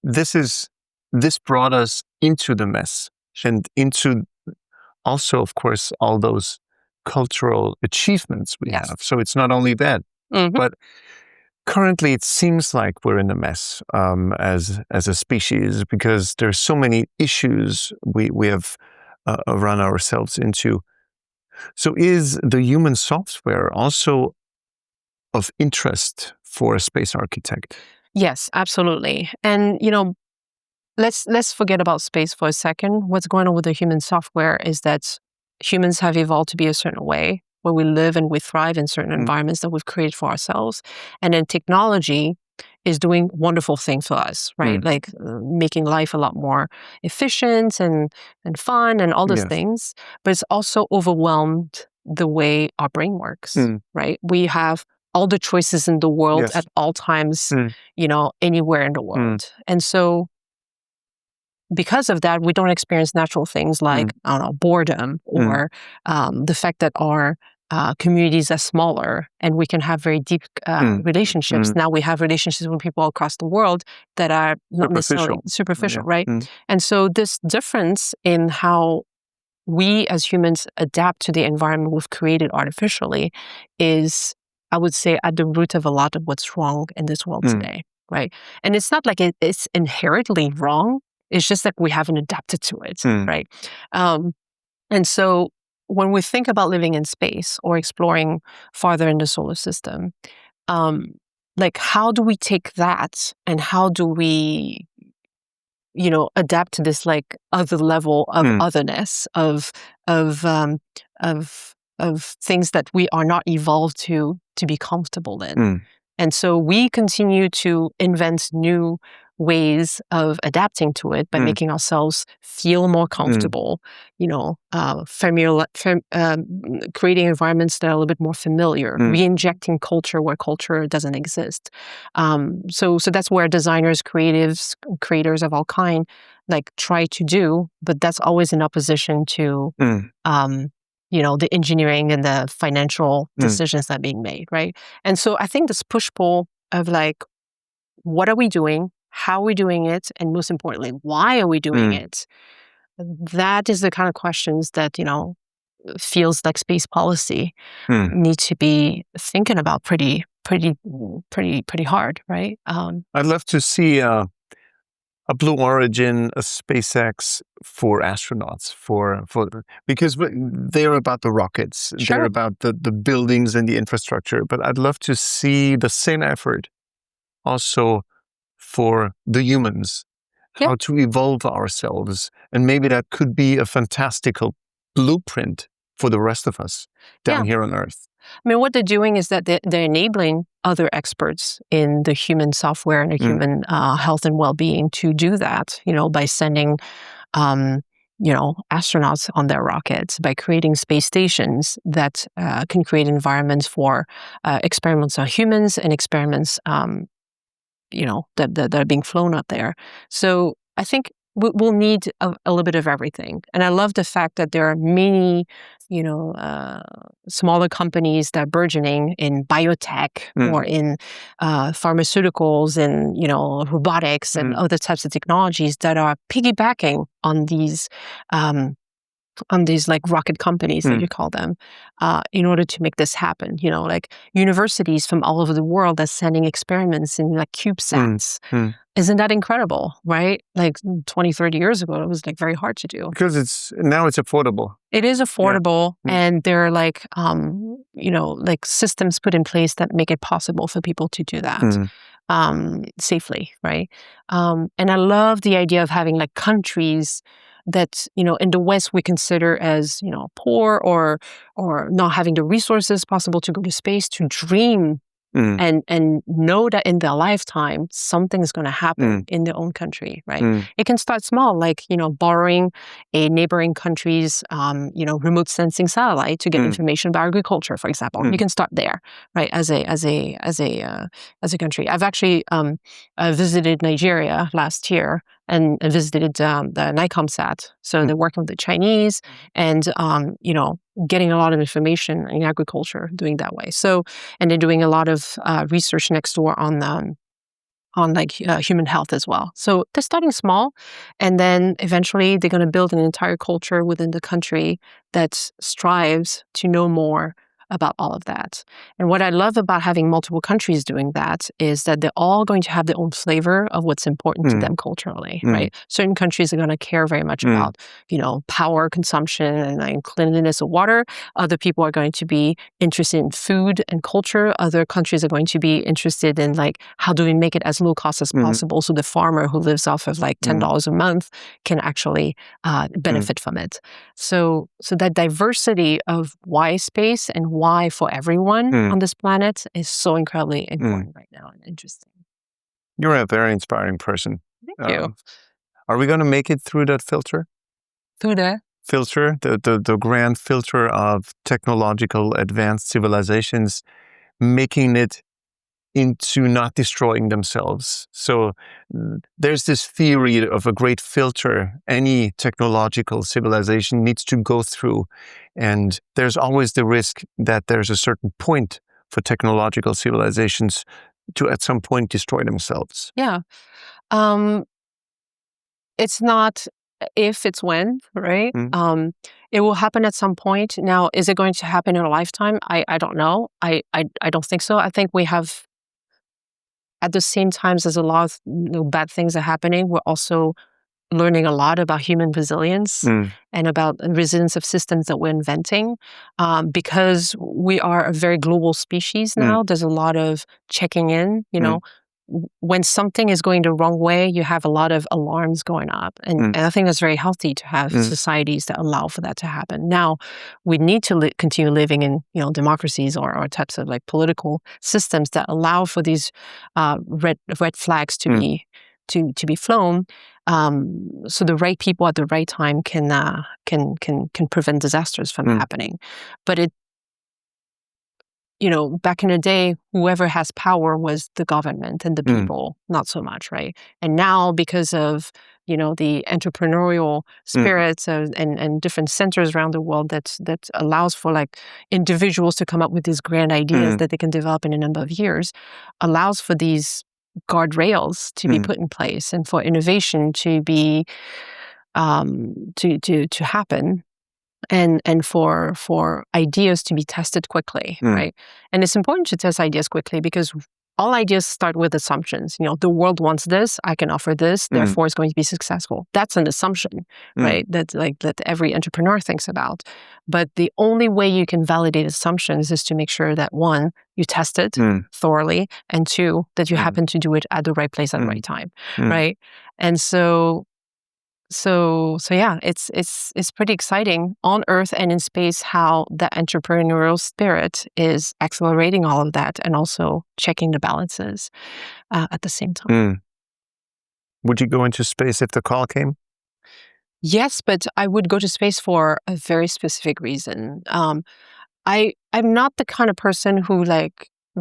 this brought us into the mess and into also, of course, all those cultural achievements we have. So it's not only that, but currently it seems like we're in a mess as a species because there's so many issues we have run ourselves into. So is the human software also of interest for a space architect? Yes, absolutely. And, let's forget about space for a second. What's going on with the human software is that humans have evolved to be a certain way where we live and we thrive in certain environments that we've created for ourselves. And then technology is doing wonderful things for us, right? Like making life a lot more efficient and fun and all those things. But it's also overwhelmed the way our brain works, right? We have all the choices in the world at all times, anywhere in the world. And so because of that, we don't experience natural things like, I don't know, boredom or the fact that our communities are smaller and we can have very deep relationships. Now we have relationships with people across the world that are not necessarily superficial, right? And so this difference in how we as humans adapt to the environment we've created artificially is, I would say, at the root of a lot of what's wrong in this world today, right? And it's not like it's inherently wrong. It's just that we haven't adapted to it, right? And so when we think about living in space or exploring farther in the solar system, like how do we take that and how do we, adapt to this like other level of otherness of things that we are not evolved to be comfortable in. And so we continue to invent new ways of adapting to it by making ourselves feel more comfortable, creating environments that are a little bit more familiar, re-injecting culture where culture doesn't exist. So that's where designers, creators of all kind, like try to do, but that's always in opposition to the engineering and the financial decisions that are being made, right? And so I think this push-pull of like, what are we doing? How are we doing it? And most importantly, why are we doing it? That is the kind of questions that, feels like space policy need to be thinking about pretty hard, right? I'd love to see a Blue Origin, a SpaceX for astronauts, because they're about the rockets, they're about the buildings and the infrastructure. But I'd love to see the same effort also for the humans, how to evolve ourselves. And maybe that could be a fantastical blueprint for the rest of us down here on Earth. I mean, what they're doing is that they're enabling other experts in the human software and the human health and well-being to do that, by sending, astronauts on their rockets, by creating space stations that can create environments for experiments on humans and experiments, that are being flown up there. So I think we'll need a little bit of everything. And I love the fact that there are many, smaller companies that are burgeoning in biotech or in pharmaceuticals and, robotics and other types of technologies that are piggybacking on these like rocket companies that you call them, in order to make this happen. Like universities from all over the world that's sending experiments in like CubeSats. Isn't that incredible, right? Like 20, 30 years ago, it was like very hard to do. Because now it's affordable. It is affordable, and there are like, like systems put in place that make it possible for people to do that. Safely, right? And I love the idea of having like countries that, in the West we consider as, poor or not having the resources possible to go to space, to dream and know that in their lifetime something is going to happen in their own country, right? It can start small, like, borrowing a neighboring country's, remote sensing satellite to get information about agriculture, for example. You can start there, right? As a country. I've actually visited Nigeria last year and visited the NICOMSAT. So they're working with the Chinese and, getting a lot of information in agriculture doing that way. So, and they're doing a lot of research next door on human health as well. So they're starting small, and then eventually they're going to build an entire culture within the country that strives to know more about all of that. And what I love about having multiple countries doing that is that they're all going to have their own flavor of what's important to them culturally, right? Certain countries are going to care very much about, power consumption and like cleanliness of water. Other people are going to be interested in food and culture. Other countries are going to be interested in like, how do we make it as low cost as possible so the farmer who lives off of like $10 a month can actually benefit from it. So that diversity of why space and why for everyone on this planet is so incredibly important right now and interesting. You're a very inspiring person. Thank you. Are we going to make it through that filter? Through the filter, the grand filter of technological advanced civilizations, making it into not destroying themselves. So there's this theory of a great filter any technological civilization needs to go through. And there's always the risk that there's a certain point for technological civilizations to at some point destroy themselves. Yeah. It's not if, it's when, right? It will happen at some point. Now, is it going to happen in a lifetime? I don't know. I don't think so. I think we have, at the same time as a lot of bad things are happening, we're also learning a lot about human resilience and about the resilience of systems that we're inventing. Because we are a very global species now, there's a lot of checking in, when something is going the wrong way, you have a lot of alarms going up. And I think that's very healthy to have societies that allow for that to happen. Now, we need to continue living in, democracies or types of like political systems that allow for these red flags to be flown, so the right people at the right time can prevent disasters from happening. But back in the day, whoever has power was the government and the people, not so much, right? And now, because of the entrepreneurial spirits and different centers around the world that allows for like individuals to come up with these grand ideas that they can develop in a number of years, allows for these guardrails to be put in place and for innovation to be to happen. And for ideas to be tested quickly, right? And it's important to test ideas quickly because all ideas start with assumptions. The world wants this, I can offer this, therefore it's going to be successful. That's an assumption, right? That every entrepreneur thinks about. But the only way you can validate assumptions is to make sure that one, you test it thoroughly, and two, that you happen to do it at the right place at the right time, right? And so yeah, it's pretty exciting on Earth and in space how the entrepreneurial spirit is accelerating all of that and also checking the balances at the same time. Would you go into space if the call came? Yes, but I would go to space for a very specific reason. I'm not the kind of person who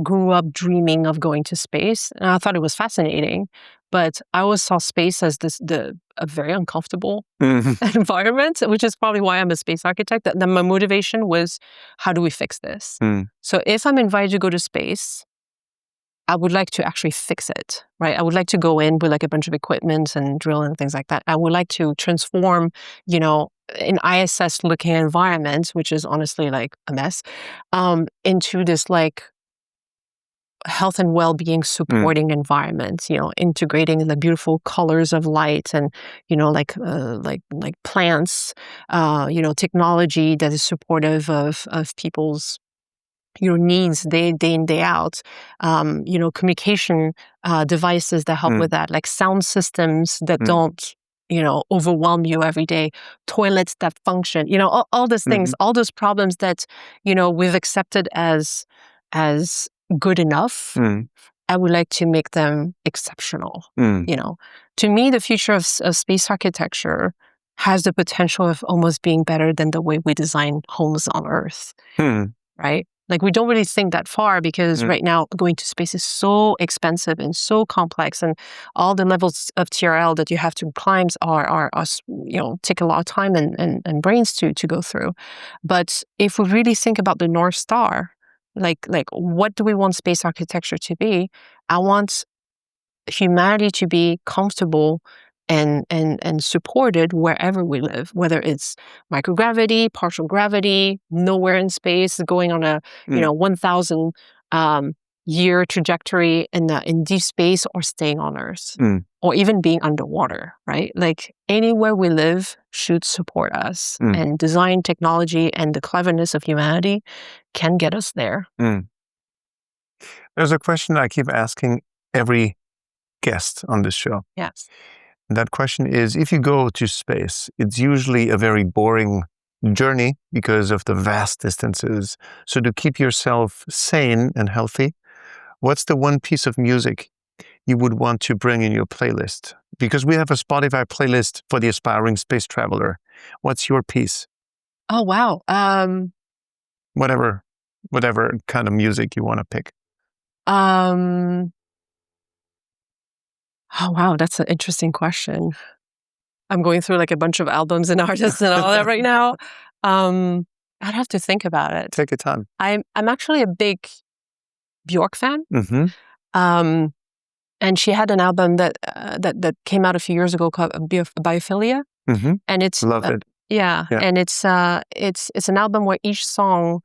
grew up dreaming of going to space, and I thought it was fascinating. But I always saw space as a very uncomfortable environment, which is probably why I'm a space architect. That my motivation was, how do we fix this? So if I'm invited to go to space, I would like to actually fix it, right? I would like to go in with a bunch of equipment and drill and things like that. I would like to transform, an ISS-looking environment, which is honestly a mess, into this health and well-being supporting environment. Integrating the beautiful colors of light and like plants, technology that is supportive of people's needs day in, day out, communication devices that help with that, like sound systems that don't, overwhelm you every day, toilets that function, all those things, all those problems that, we've accepted as good enough. I would like to make them exceptional. To me, the future of space architecture has the potential of almost being better than the way we design homes on Earth, right? We don't really think that far because right now going to space is so expensive and so complex, and all the levels of TRL that you have to climb are take a lot of time and brains to go through. But if we really think about the North Star, what do we want space architecture to be? I want humanity to be comfortable and supported wherever we live, whether it's microgravity, partial gravity, nowhere in space, going on a 1,000 year trajectory in deep space, or staying on Earth, or even being underwater, right? Anywhere we live should support us, and design, technology, and the cleverness of humanity can get us there. There's a question I keep asking every guest on this show. Yes. That question is, if you go to space, it's usually a very boring journey because of the vast distances. So to keep yourself sane and healthy, what's the one piece of music you would want to bring in your playlist? Because we have a Spotify playlist for the aspiring space traveler. What's your piece? Oh, wow. Whatever kind of music you want to pick. Oh, wow. That's an interesting question. I'm going through a bunch of albums and artists and all that right now. I'd have to think about it. Take your time. I'm actually a big Bjork fan. And she had an album that came out a few years ago called Biophilia. And it's love it. Yeah, and it's an album where each song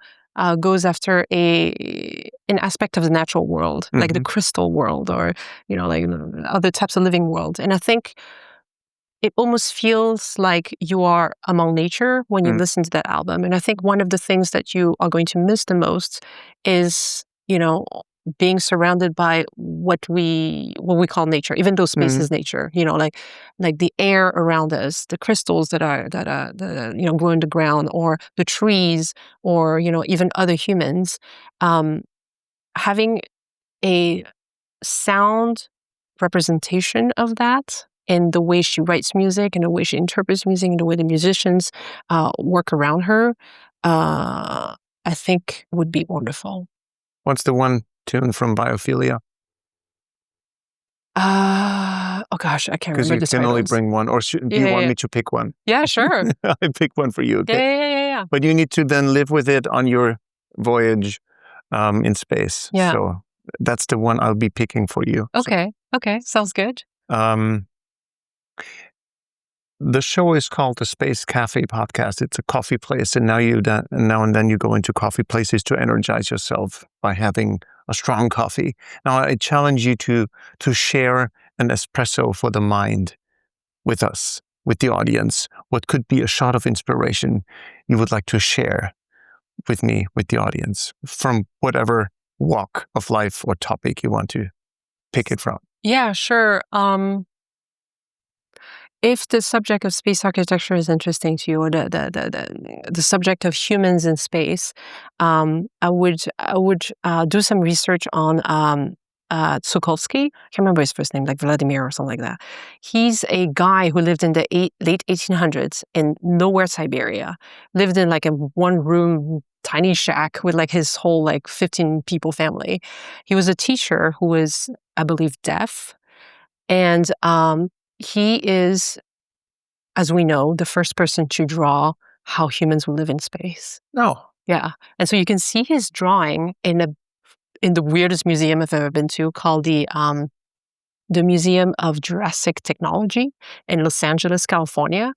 goes after an aspect of the natural world, like the crystal world, or other types of living world. And I think it almost feels like you are among nature when you listen to that album. And I think one of the things that you are going to miss the most is, being surrounded by what we call nature, even though space is nature, like the air around us, the crystals that grow in the ground, or the trees, or, even other humans, having a sound representation of that in the way she writes music, and the way she interprets music, and the way the musicians work around her, I think would be wonderful. What's the one tune from Biophilia? Oh gosh, I can't remember the Because you can only bring one, or do you want me to pick one? Yeah, sure. I pick one for you, okay? Yeah. But you need to then live with it on your voyage in space. Yeah. So that's the one I'll be picking for you. Okay, sounds good. The show is called the Space Café Podcast. It's a coffee place, and now and then you go into coffee places to energize yourself by having a strong coffee. Now I challenge you to share an espresso for the mind with us, with the audience. What could be a shot of inspiration you would like to share with me, with the audience, from whatever walk of life or topic you want to pick it from? Yeah, sure. if the subject of space architecture is interesting to you, or the subject of humans in space, I would do some research on Tsiolkovsky. I can't remember his first name, like Vladimir or something like that. He's a guy who lived in the late 1800s in nowhere Siberia. Lived in like a one-room tiny shack with like his whole like 15 people family. He was a teacher who was, I believe, deaf, and he is, as we know, the first person to draw how humans will live in space. Oh. Yeah. And so you can see his drawing in the weirdest museum I've ever been to, called the Museum of Jurassic Technology in Los Angeles, California.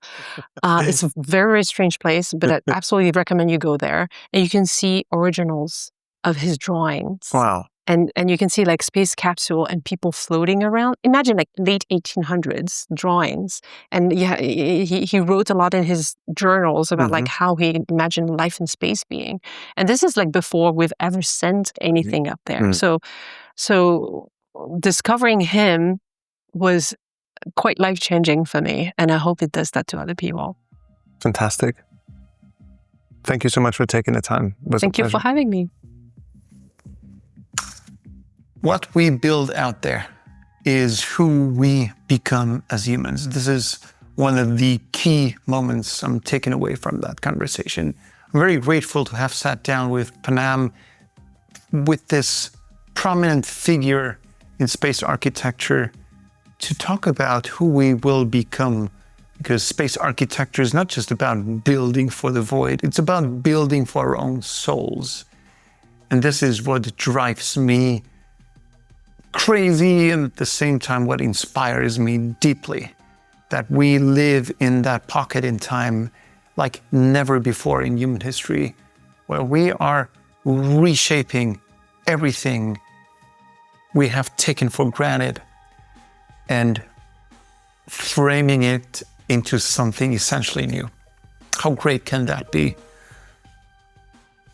It's a very, very strange place, but I absolutely recommend you go there. And you can see originals of his drawings. Wow. And you can see like space capsule and people floating around. Imagine like late 1800s drawings. And yeah, he wrote a lot in his journals about like how he imagined life in space being. And this is like before we've ever sent anything up there. So discovering him was quite life-changing for me. And I hope it does that to other people. Fantastic. Thank you so much for taking the time. Thank you for having me. What we build out there is who we become as humans. This is one of the key moments I'm taking away from that conversation. I'm very grateful to have sat down with Phnam, with this prominent figure in space architecture, to talk about who we will become. Because space architecture is not just about building for the void, it's about building for our own souls. And this is what drives me crazy, and at the same time what inspires me deeply, that we live in that pocket in time like never before in human history, where we are reshaping everything we have taken for granted and framing it into something essentially new. How great can that be?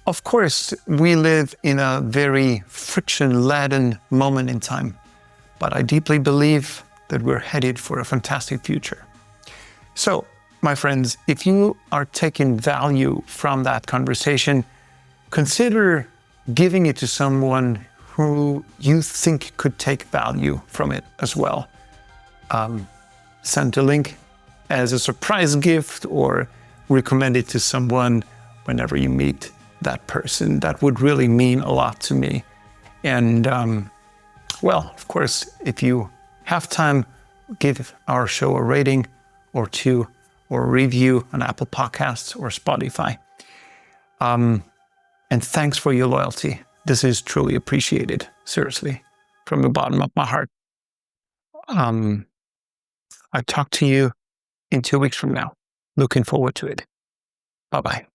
Of course, we live in a very friction-laden moment in time, but I deeply believe that we're headed for a fantastic future. So, my friends, if you are taking value from that conversation, consider giving it to someone who you think could take value from it as well. Send a link as a surprise gift, or recommend it to someone whenever you meet that person. That would really mean a lot to me. And well, of course, if you have time, give our show a rating or two, or review on Apple Podcasts or Spotify. And thanks for your loyalty. This is truly appreciated, seriously, from the bottom of my heart. I'll talk to you in 2 weeks from now. Looking forward to it. Bye-bye.